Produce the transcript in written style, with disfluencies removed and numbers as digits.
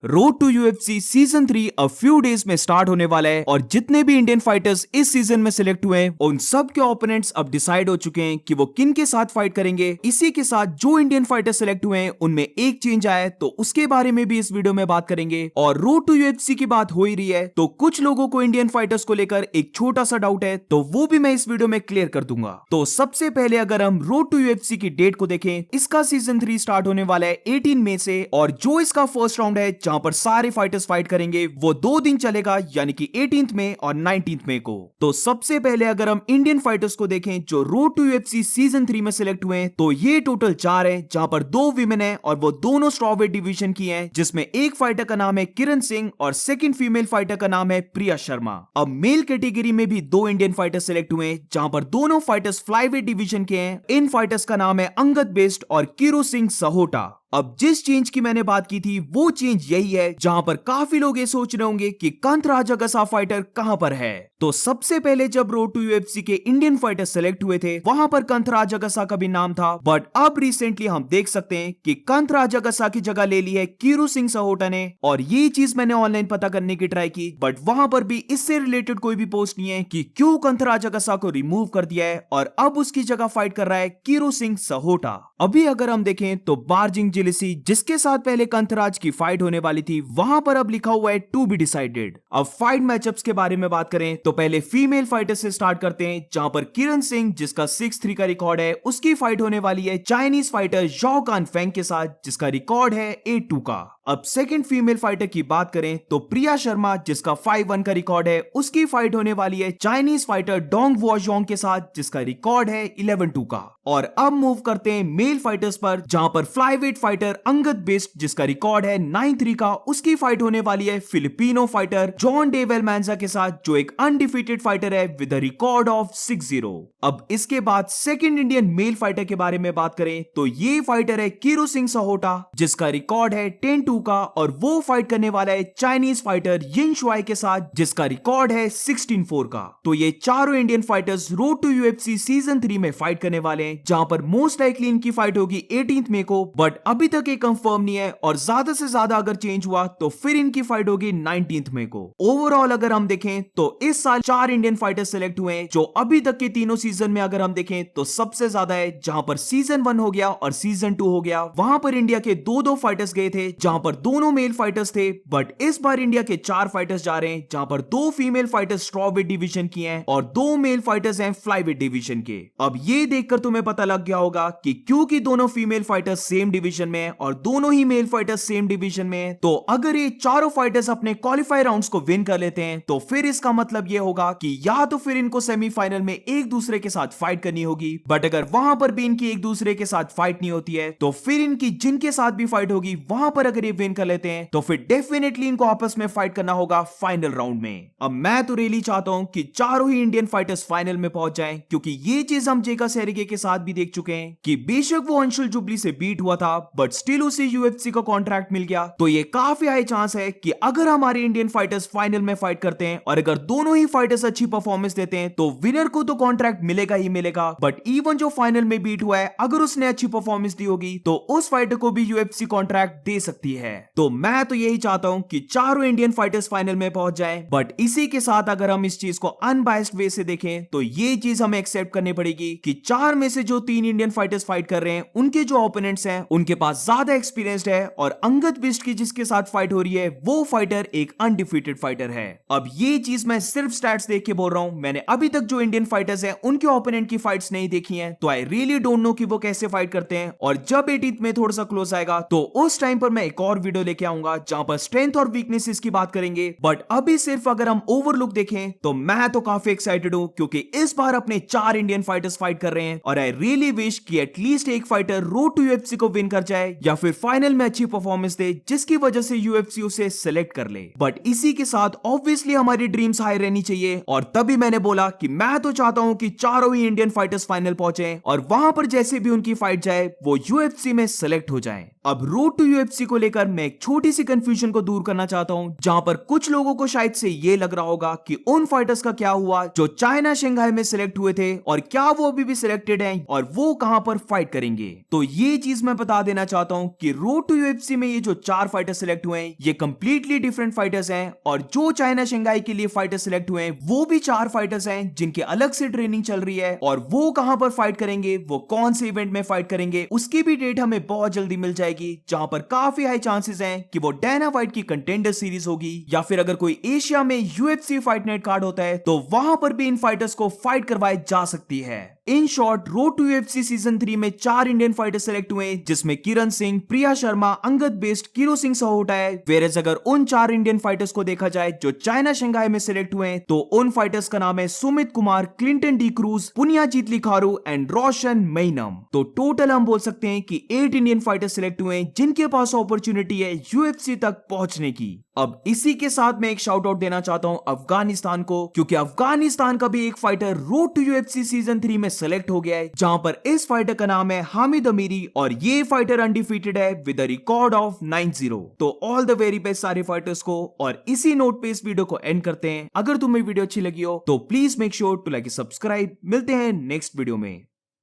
Road to UFC season 3 अब few days में start होने वाला है और जितने भी इंडियन फाइटर्स इस सीजन में सिलेक्ट हुए हैं उन सब के ओपोनेंट्स अब डिसाइड हो चुके हैं कि वो किन के साथ फाइट करेंगे। इसी के साथ जो इंडियन फाइटर सिलेक्ट हुए हैं उनमें एक चेंज आया है तो उसके बारे में भी इस वीडियो में बात करेंगे। और रोड टू यूएफसी की बात हो ही रही है तो कुछ लोगों को इंडियन फाइटर्स को लेकर एक छोटा सा डाउट है तो वो भी मैं इस वीडियो में क्लियर कर दूंगा। तो सबसे पहले अगर हम रोड टू यूएफसी की डेट को देखें, इसका सीजन 3 स्टार्ट होने वाला है 18 मई से और जो इसका फर्स्ट राउंड है जहां पर सारे फाइटर्स फाइट करेंगे वो 2 दिन चलेगा यानी कि 18th मई और 19th मई को। तो सबसे पहले अगर हम इंडियन फाइटर्स को देखें जो रोड टू यूएफसी सीजन 3 में सिलेक्ट हुए हैं तो ये टोटल 4 है जहां पर 2 विमेन है और वो दोनों स्ट्रॉवेट डिवीजन की हैं, जिसमें एक फाइटर का नाम है किरण सिंह और सेकंड फीमेल फाइटर का नाम है प्रिया शर्मा। अब मेल कैटेगरी में भी 2 इंडियन फाइटर्स सिलेक्ट हुए हैं जहां पर दोनों फाइटर्स फ्लाईवेट डिवीजन के हैं। इन फाइटर्स का नाम है अंगद बेस्ट और कीरू सिंह सहोटा। अब जिस चेंज की मैंने बात की थी वो चेंज यही है जहां पर काफी लोग ये सोच रहे होंगे कि कंत राजागसा फाइटर कहां पर है। तो सबसे पहले जब रोड टू यूएफसी के इंडियन फाइटर सेलेक्ट हुए थे वहां पर कंत राजागसा का भी नाम था, बट अब रिसेंटली हम देख सकते हैं कि कंत राजागसा की जगह ले ली है कीरू सिंह सहोटा ने। और ये चीज मैंने ऑनलाइन पता करने की ट्राई की बट वहां पर भी इससे रिलेटेड कोई भी पोस्ट नहीं है कि क्यों कंत राजागसा को रिमूव कर दिया है और अब उसकी जगह फाइट कर रहा है कीरू सिंह सहोटा। अभी अगर हम देखें तो बार्जिंग जिलिसी जिसके साथ पहले कंथराज की फाइट होने वाली थी वहां पर अब लिखा हुआ है टू बी डिसाइडेड। अब फाइट मैचअप्स के बारे में बात करें तो पहले फीमेल फाइटर से स्टार्ट करते हैं जहां पर किरण सिंह जिसका 6-3 का रिकॉर्ड है उसकी फाइट होने वाली है चाइनीज फाइटर ज़ाओ कान फेंग के साथ जिसका रिकॉर्ड है 8-2 का। अब सेकंड फीमेल फाइटर की बात करें तो प्रिया शर्मा जिसका 5-1 का रिकॉर्ड है उसकी फाइट होने वाली है चाइनीज फाइटर डोंग वॉजोंग के साथ जिसका रिकॉर्ड है 11-2 का। और अब मूव करते हैं मेल फाइटर्स पर जहां पर फ्लाईवेट फाइटर अंगद बेस्ट जिसका रिकॉर्ड है 9-3 का उसकी फाइट होने वाली है फिलिपिनो फाइटर जॉन डेवेल मैंजा के साथ जो एक अनडिफीटेड फाइटर है विद अ रिकॉर्ड ऑफ 6-0। अब इसके बाद सेकंड इंडियन मेल फाइटर के बारे में बात करें तो ये फाइटर है कीरू सिंह सहोटा जिसका रिकॉर्ड है 10-2 का और वो फाइट करने वाला है चाइनीज फाइटर यिन शुआई के साथ जिसका रिकॉर्ड है 16-4 का। तो ये चारों Indian fighters road to UFC season 3 में फाइट करने वाले हैं जहां पर मोस्ट लाइकली इनकी फाइट होगी 18th मई को, बट अभी तक ये कंफर्म नहीं है और ज्यादा से ज्यादा अगर चेंज हुआ तो फिर इनकी फाइट होगी 19th मई को। ओवरऑल अगर हम देखें तो इस साल 4 इंडियन फाइटर्स सिलेक्ट हुए हैं जो अभी तक के तीनों सीजन में अगर हम देखें तो सबसे ज्यादा है जहां पर सीजन 1 हो गया और सीजन 2 हो गया वहां पर इंडिया के 2-2 फाइटर्स गए थे जहां पर दोनों मेल फाइटर्स थे, बट इस बार इंडिया के 4 फाइटर्स जा रहे हैं जहां पर 2 फीमेल फाइटर्स स्ट्रॉवेट डिवीजन की हैं और 2 मेल फाइटर्स हैं फ्लाईवेट डिवीजन के। अब ये देखकर तुम्हें पता लग गया होगा कि क्योंकि दोनों फीमेल फाइटर्स सेम डिवीजन में हैं और दोनों ही मेल फाइटर्स सेम डिवीजन में हैं तो अगर ये चारों फाइटर्स अपने क्वालिफाई राउंड्स को विन कर लेते हैं तो फिर इसका मतलब ये होगा कि या तो फिर इनको सेमीफाइनल में एक दूसरे के साथ फाइट करनी होगी, बट अगर वहां पर भी इनकी एक दूसरे के साथ फाइट नहीं होती है तो फिर इनकी जिनके साथ भी फाइट होगी वहां पर अगर ये विन कर लेते हैं तो फिर डेफिनेटली इनको आपस में फाइट करना होगा फाइनल राउंड में। अब मैं तो रियली चाहता हूं कि चारों ही इंडियन फाइटर्स फाइनल में पहुंच जाएं क्योंकि ये चीज हम जेका सेरिगे के साथ भी देख चुके हैं कि बेशक वो अंशुल जुबली से बीट हुआ था बट स्टिल उसे यूएफसी का कॉन्ट्रैक्ट मिल गया। तो ये काफी हाई चांस है कि अगर हमारे इंडियन फाइटर्स फाइनल में फाइट करते हैं और अगर दोनों ही फाइटर्स अच्छी परफॉर्मेंस देते हैं तो विनर को तो कॉन्ट्रैक्ट मिलेगा ही मिलेगा, बट इवन जो फाइनल में बीट हुआ है अगर उसने अच्छी परफॉर्मेंस दी होगी तो उस फाइटर को भी यूएफसी कॉन्ट्रैक्ट दे सकती है। तो मैं तो यही चाहता हूं कि चारों इंडियन फाइटर्स फाइनल में पहुंच जाएं, बट इसी के साथ अगर हम इस चीज को अनबायस्ड वे से देखें तो ये चीज हमें एक्सेप्ट करनी पड़ेगी कि 4 में से जो 3 इंडियन फाइटर्स फाइट कर रहे हैं उनके जो ओपोनेंट्स हैं उनके पास ज्यादा एक्सपीरियंस्ड है और अंगद बिस्ट की जिसके साथ फाइट हो रही है वो फाइटर एक अनडिफीटेड फाइटर है। अब ये चीज मैं सिर्फ स्टैट्स देख के बोल रहा हूं, मैंने अभी तक जो इंडियन फाइटर्स हैं उनके ओपोनेंट की फाइट्स नहीं देखी हैं तो आई रियली डोंट नो कि वो कैसे फाइट करते हैं। और जब 18th में थोड़ा सा क्लोज आएगा तो उस टाइम पर मैं एक और वीडियो लेके आऊंगा जहां पर स्ट्रेंथ और वीकनेसेस की बात करेंगे, बट अभी सिर्फ अगर हम ओवरलुक देखें तो मैं तो काफी एक्साइटेड हूं क्योंकि इस बार अपने 4 इंडियन फाइटर्स फाइट कर रहे हैं और आई रियली विश कि एटलीस्ट एक फाइटर रोड टू यूएफसी को विन कर जाए या फिर फाइनल में अच्छी परफॉर्मेंस दे जिसकी वजह से यूएफसी उसे सिलेक्ट कर ले। बट इसी के साथ ऑब्वियसली हमारी ड्रीम्स हाई रहनी चाहिए और तभी मैंने बोला कि मैं तो चाहता हूं कि चारों ही इंडियन फाइटर्स फाइनल पहुंचे और वहां पर जैसे भी उनकी फाइट जाए वो यूएफसी में सिलेक्ट हो जाए। अब रोड टू यूएफसी को लेकर लेकर मैं एक छोटी सी कंफ्यूजन को दूर करना चाहता हूं, जहां पर कुछ लोगों को शायद से ये लग रहा होगा कि उन फाइटर्स का क्या हुआ जो चाइना शंघाई में सिलेक्ट हुए थे, और क्या वो अभी भी सिलेक्टेड हैं और वो कहां पर फाइट करेंगे। तो ये चीज मैं बता देना चाहता हूं कि रोड टू यूएफसी में ये जो 4 फाइटर सिलेक्ट हुए हैं ये कंप्लीटली डिफरेंट फाइटर्स हैं, और जो चाइना शंघाई के लिए फाइटर सिलेक्ट हुए हैं वो भी 4 फाइटर्स हैं जिनके अलग से ट्रेनिंग चल रही है, और वो कहां पर फाइट करेंगे, वो कौन से इवेंट में फाइट करेंगे, उसकी भी डेट हमें बहुत जल्दी मिल जाएगी, जहां पर काफी हाई चांसेस हैं कि वो डायना वाइट की कंटेंडर सीरीज होगी, या फिर अगर कोई एशिया में यूएफसी फाइट नेट कार्ड होता है तो वहां पर भी इन फाइटर्स को फाइट करवाई जा सकती है। In short, road to UFC season 3 में 4 इंडियन फाइटर सिलेक्ट हुए, जिसमें किरण सिंह, प्रिया शर्मा, अंगद बेस्ट, किरो सिंह सहोटा है। वेरेज अगर उन 4 इंडियन फाइटर्स को देखा जाए जो चाइना शंघाई में सिलेक्ट हुए हैं, तो उन फाइटर्स का नाम है सुमित कुमार, क्लिंटन डी क्रूज, पुनियाजीत लिखारू एंड रोशन मैनम। तो टोटल हम बोल सकते हैं कि 8 इंडियन फाइटर्स सिलेक्ट हुए हैं जिनके पास अपॉर्चुनिटी है यूएफसी तक पहुंचने की। अब इसी के साथ मैं एक शाउट आउट देना चाहता हूं अफगानिस्तान को, क्योंकि अफगानिस्तान का भी एक fighter road to UFC season 3 में सेलेक्ट हो गया है, जहां पर इस फाइटर का नाम है हामिद अमीरी, और ये फाइटर अनडिफीटेड है विद अ रिकॉर्ड ऑफ 9-0। तो ऑल द वेरी बेस्ट सारे फाइटर्स को, और इसी नोट पे इस वीडियो को एंड करते हैं। अगर तुम्हें वीडियो अच्छी लगी हो तो please make sure to like subscribe. मिलते हैं नेक्स्ट वीडियो में।